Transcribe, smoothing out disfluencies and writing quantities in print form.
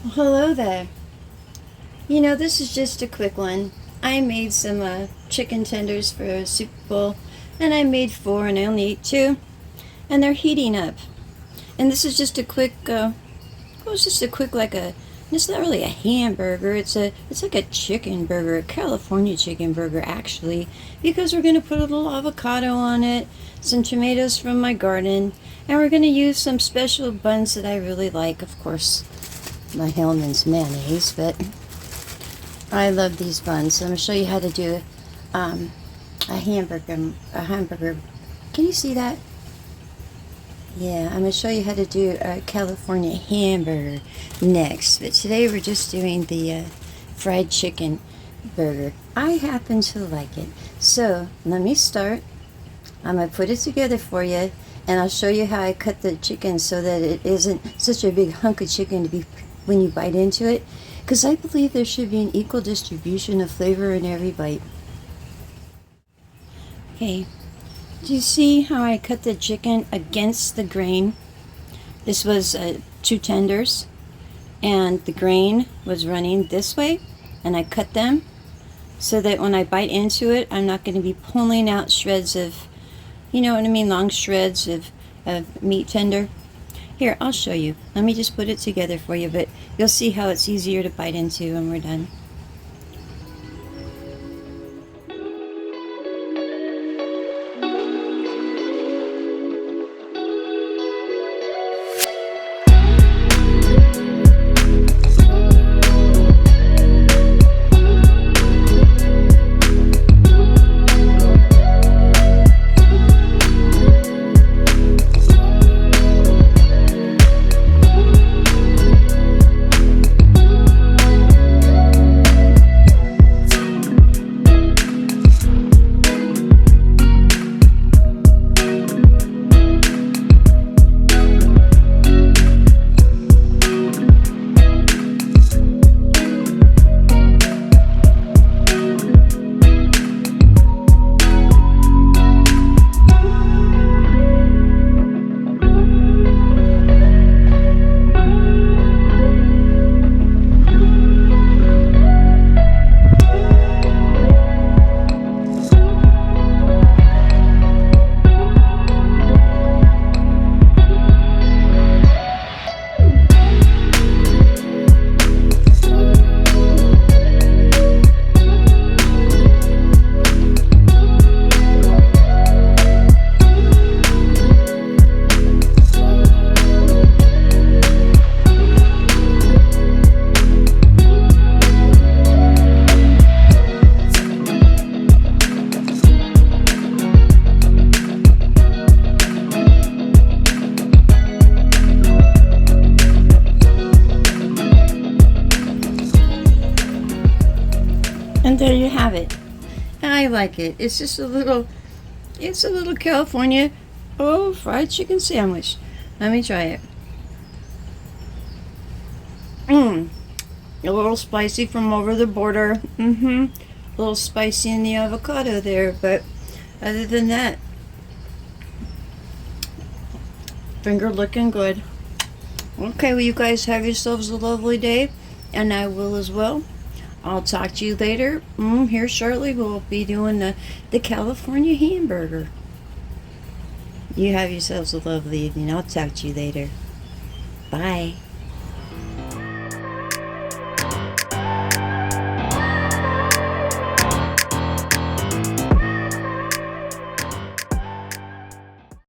Well, hello there. This is just a quick one. I made some chicken tenders for a Super Bowl, and I made four, and I only ate two, and they're heating up. And this is just a quick. It's just a quick like a. It's not really a hamburger. It's like a chicken burger, a California chicken burger actually, because we're gonna put a little avocado on it, some tomatoes from my garden, and we're gonna use some special buns that I really like, of course my Hellman's mayonnaise, but I love these buns. So I'm going to show you how to do a hamburger. A hamburger. Can you see that? Yeah, I'm going to show you how to do a California hamburger next. But today we're just doing the fried chicken burger. I happen to like it. So let me start. I'm going to put it together for you, and I'll show you how I cut the chicken so that it isn't such a big hunk of chicken to be when you bite into it, because I believe there should be an equal distribution of flavor in every bite. Okay, do you see how I cut the chicken against the grain? This was two tenders, and the grain was running this way, and I cut them so that when I bite into it, I'm not going to be pulling out shreds of, you know what I mean, long shreds of meat tender. Here, I'll show you. Let me just put it together for you, but you'll see how it's easier to bite into when we're done. And there you have it. I like it. It's just it's a little California, fried chicken sandwich. Let me try it. A little spicy from over the border. A little spicy in the avocado there, but other than that, finger looking good. Okay, well, you guys have yourselves a lovely day, and I will as well. I'll talk to you later. Here shortly, we'll be doing the California hamburger. You have yourselves a lovely evening. I'll talk to you later. Bye.